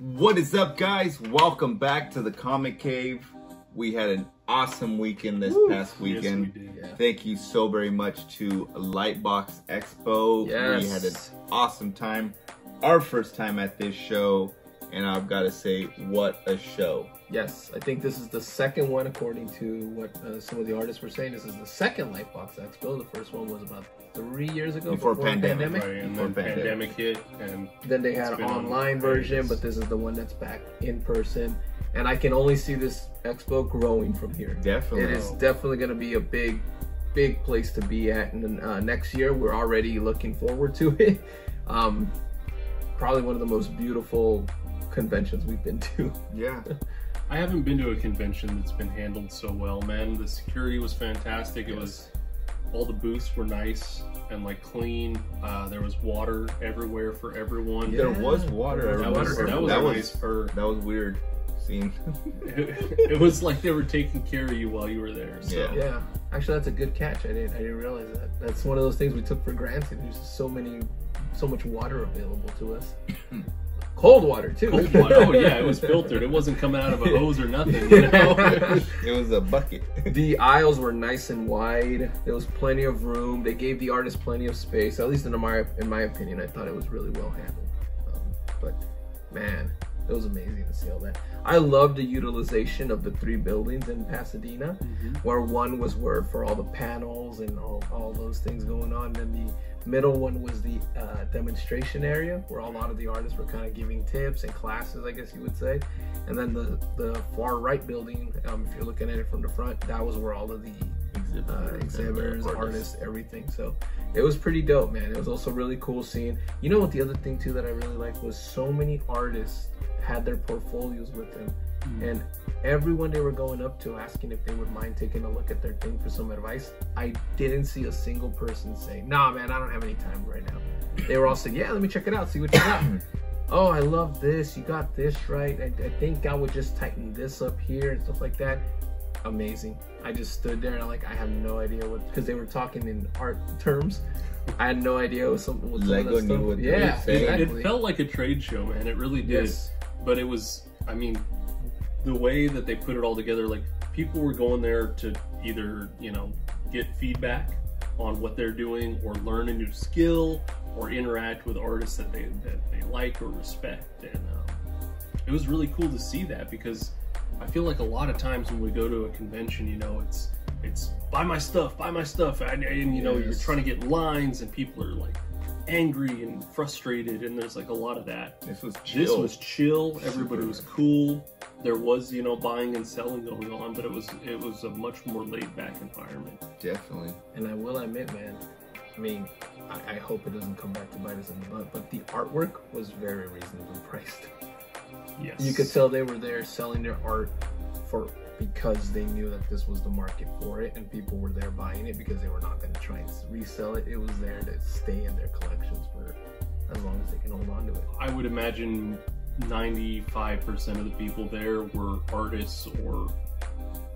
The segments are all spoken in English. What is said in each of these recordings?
What is up, guys? Welcome back to the Comic Cave. We had an awesome weekend this past weekend. Yes, we did. Yeah. Thank you so very much to Lightbox Expo. Yes. We had an awesome time. Our first time at this show, and I've got to say, what a show. Yes, I think this is the second one, according to what some of the artists were saying. This is the second Lightbox Expo. The first one was about 3 years ago, before pandemic. Right, and then pandemic hit, and then they had an online version, but this is the one that's back in person. And I can only see this expo growing from here. Definitely. It is definitely going to be a big place to be at. And next year, we're already looking forward to it. Probably one of the most beautiful conventions we've been to. Yeah. I haven't been to a convention that's been handled so well, man. The security was fantastic. It was, all the booths were nice and like clean. There was water everywhere for everyone. Yeah. There was water everywhere. That was weird seeing. It was like they were taking care of you while you were there. So. Yeah. Actually, that's a good catch. I didn't realize that. That's one of those things we took for granted. There's so much water available to us. Cold water too. Cold water. Oh yeah, it was filtered. It wasn't coming out of a hose or nothing. You know? It was a bucket. The aisles were nice and wide. There was plenty of room. They gave the artists plenty of space. At least in my opinion, I thought it was really well handled. But man, it was amazing to see all that. I love the utilization of the 3 buildings in Pasadena, where one was for all the panels and all those things going on. Then the middle one was the demonstration area, where a lot of the artists were kind of giving tips and classes, I guess you would say. And then the far right building, if you're looking at it from the front, that was where all of the exhibitors, artists, everything. So it was pretty dope, man. It was also really cool seeing, you know what, the other thing too that I really liked was so many artists had their portfolios with them, and everyone they were going up to asking if they would mind taking a look at their thing for some advice. I didn't see a single person say, nah man, I don't have any time right now. They were all saying, yeah, let me check it out, see what you got. Oh, I love this, you got this right, I think I would just tighten this up here and stuff like that. Amazing. I just stood there and I have no idea what, because they were talking in art terms. I had no idea what some of that stuff. Yeah, exactly. It felt like a trade show, man. It really did. Yes. But it was, I mean, the way that they put it all together, like people were going there to either, get feedback on what they're doing, or learn a new skill, or interact with artists that they like or respect. And it was really cool to see that, because I feel like a lot of times when we go to a convention, it's buy my stuff, and you're trying to get lines, and people are like angry and frustrated, and there's like a lot of that. This was chill. Everybody was cool. There was buying and selling going on, but it was a much more laid back environment. Definitely. And I will admit, man, I mean, I hope it doesn't come back to bite us in the butt, but the artwork was very reasonably priced. Yes. You could tell they were there selling their art because they knew that this was the market for it, and people were there buying it because they were not going to try and resell it. It was there to stay in their collections for as long as they can hold on to it. I would imagine 95% of the people there were artists or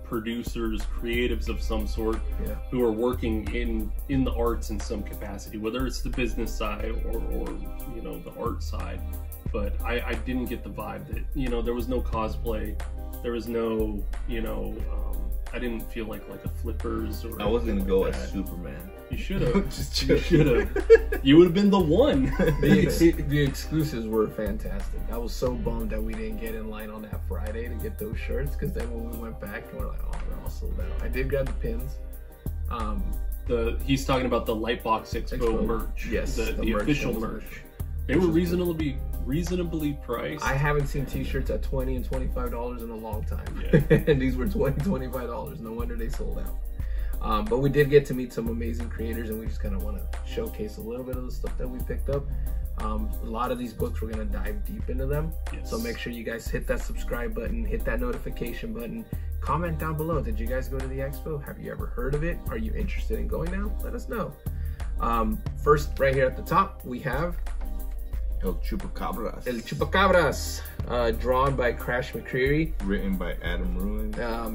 producers, creatives of some sort, who are working in the arts in some capacity, whether it's the business side or the art side. But I didn't get the vibe that, there was no cosplay. There was no, I didn't feel like a Flippers or. I was gonna go as Superman. You should have. You should have. You would have been the one. The exclusives were fantastic. I was so bummed that we didn't get in line on that Friday to get those shirts, because then when we went back, we were like, oh, they're all sold out. I did grab the pins. He's talking about the Lightbox Expo merch. Yes, the official merch. They were reasonably priced. I haven't seen t-shirts at $20 and $25 in a long time. Yeah. And these were $20, $25. No wonder they sold out. But we did get to meet some amazing creators, and we just kind of want to showcase a little bit of the stuff that we picked up. A lot of these books, we're going to dive deep into them. Yes. So make sure you guys hit that subscribe button, hit that notification button, comment down below. Did you guys go to the expo? Have you ever heard of it? Are you interested in going now? Let us know. First, right here at the top, we have El Chupacabras. El Chupacabras, drawn by Crash McCreary. Written by Adam Ruin.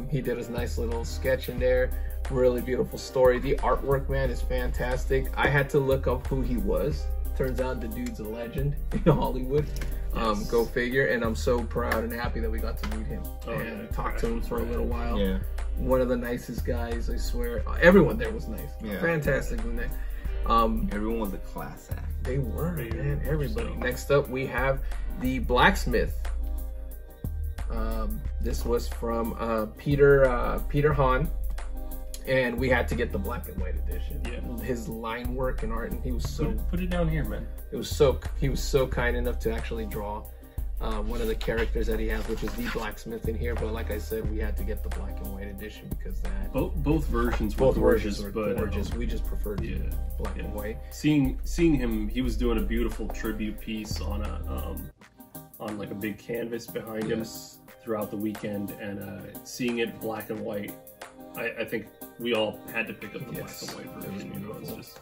He did his nice little sketch in there. Really beautiful story. The artwork, man, is fantastic. I had to look up who he was. Turns out the dude's a legend in Hollywood. Yes. Go figure. And I'm so proud and happy that we got to meet him and talk to him for a little while. Yeah. One of the nicest guys, I swear. Everyone there was nice. Yeah. Fantastically nice. Everyone was a class act. They were, man. Everybody. So. Next up, we have the blacksmith. This was from Peter Hahn, and we had to get the black and white edition. Yeah. His line work and art, and he was so. Put it down here, man. He was so kind enough to actually draw one of the characters that he has, which is the blacksmith in here. But like I said, we had to get the black and white edition because that both versions were gorgeous. We just preferred black and white. Seeing him, he was doing a beautiful tribute piece on like a big canvas behind him throughout the weekend, and seeing it black and white, I think we all had to pick up the black and white version. You know, it's just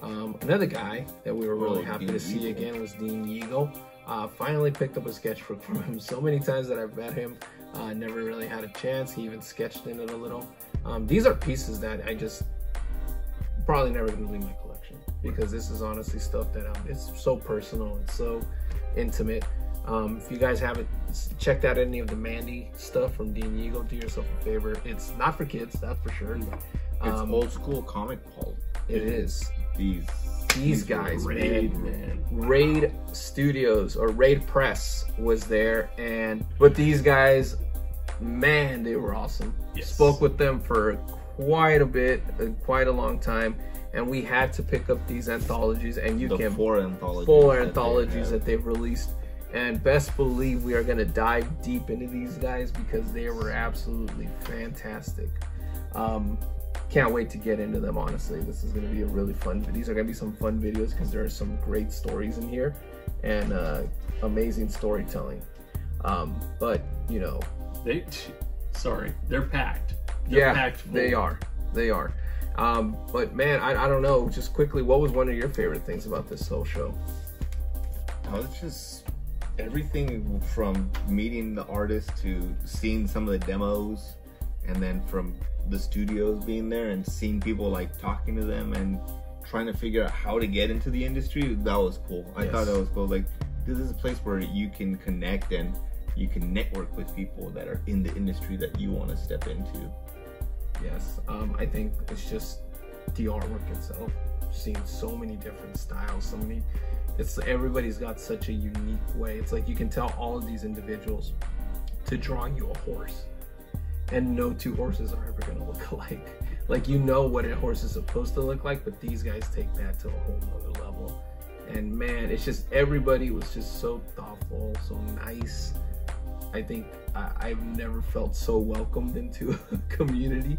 another guy that we were really happy to see again was Dean Yeagle. Finally picked up a sketchbook from him. So many times that I've met him, never really had a chance. He even sketched in it a little. These are pieces that I just probably never gonna leave my collection, because this is honestly stuff that it's so personal and so intimate. If you guys haven't checked out any of the Mandy stuff from Dean Yeagle, do yourself a favor. It's not for kids, that's for sure. It's old school comic pulp. It is. These guys, man. Raid Studios or Raid Press was there, but these guys, man, they were awesome. Yes. Spoke with them for quite a bit, quite a long time, and we had to pick up these anthologies, and four anthologies that they've released. And best believe we are going to dive deep into these guys because they were absolutely fantastic. Can't wait to get into them, honestly. This is going to be a really fun, these are going to be some fun videos because there are some great stories in here and amazing storytelling. But, you know. They're packed. They're packed full. They are. But man, I don't know, just quickly, what was one of your favorite things about this whole show? It's just everything from meeting the artists to seeing some of the demos, and then from the studios being there and seeing people like talking to them and trying to figure out how to get into the industry. That was cool. I thought that was cool. Like, this is a place where you can connect and you can network with people that are in the industry that you want to step into. Yes, I think it's just the artwork itself. Seeing so many different styles, everybody's got such a unique way. It's like you can tell all of these individuals to draw you a horse, and no two horses are ever gonna look alike. Like, you know what a horse is supposed to look like, but these guys take that to a whole nother level. And man, it's just, everybody was just so thoughtful, so nice. I think I've never felt so welcomed into a community.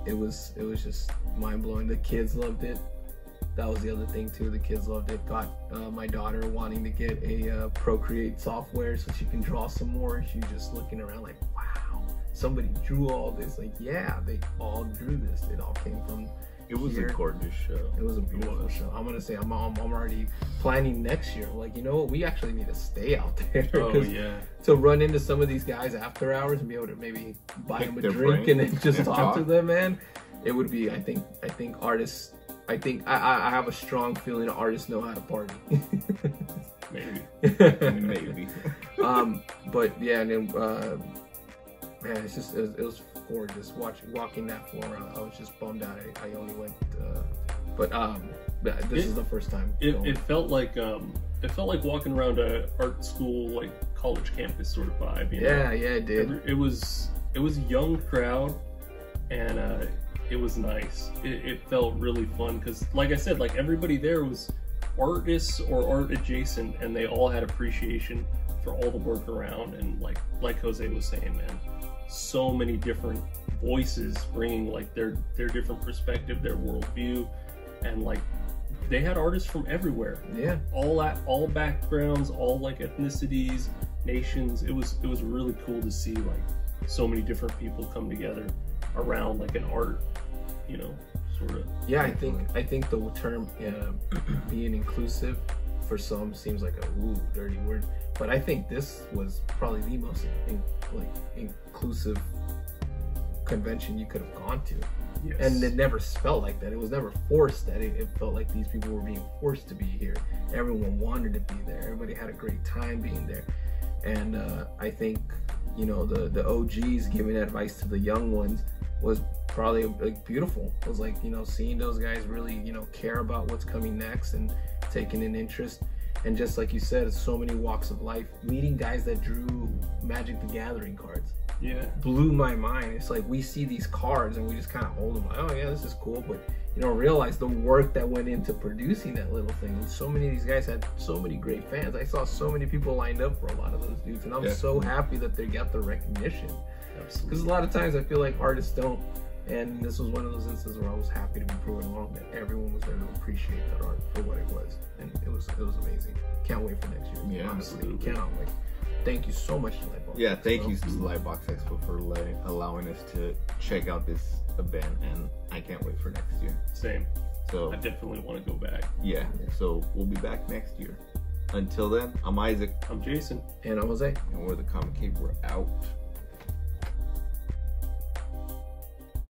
It was just mind-blowing. The kids loved it. That was the other thing too. The kids loved it. Got my daughter wanting to get a Procreate software so she can draw some more. She's just looking around like, wow, somebody drew all this. Like, yeah, they all drew this. It all came from It was here. A gorgeous show. It was a beautiful show. I'm gonna say I'm already planning next year. Like, you know what? We actually need to stay out there. Oh yeah. To run into some of these guys after hours and be able to maybe buy them a drink and then just talk to them, man. It would be. I think artists. I have a strong feeling artists know how to party. Maybe. But yeah, and then man, it's just it was gorgeous walking that floor. I was just bummed out. I only went, but this is the first time. It felt like walking around a art school, like college campus sort of vibe. You know? Yeah, it did. It was a young crowd, and it was nice. It felt really fun because, like I said, like everybody there was artists or art adjacent, and they all had appreciation for all the work around. And like Jose was saying, man, so many different voices bringing like their different perspective, their worldview, and like they had artists from everywhere. Yeah, all backgrounds, all like ethnicities, nations. It was really cool to see like so many different people come together around like an art, you know, sort of. Yeah, I think the term being inclusive for some seems like a dirty word, but I think this was probably the most inclusive convention you could have gone to. Yes. And it never felt like that. It was never forced that. It felt like these people were being forced to be here. Everyone wanted to be there. Everybody had a great time being there. And I think, you know, the OGs giving advice to the young ones was probably like beautiful. It was like, you know, seeing those guys really, you know, care about what's coming next and taking an interest. And just like you said, so many walks of life, meeting guys that drew Magic the Gathering cards. Yeah. Blew my mind. It's like we see these cards and we just kind of hold them like, oh yeah, this is cool, but you don't realize the work that went into producing that little thing. And so many of these guys had so many great fans. I saw so many people lined up for a lot of those dudes, and I'm so happy that they got the recognition. Absolutely. Because a lot of times I feel like artists don't, and this was one of those instances where I was happy to be proven wrong, that everyone was there to appreciate that art for what it was, and it was amazing. Can't wait for next year. Yeah, honestly, absolutely. Cannot wait. Thank you so much to Lightbox. Yeah, thank Expo. you to Lightbox Expo for allowing us to check out this event, and I can't wait for next year. Same. So I definitely want to go back. yeah, so we'll be back next year. Until then, I'm Isaac, I'm Jason. And I'm Jose. and we're the Comic Cave. We're out.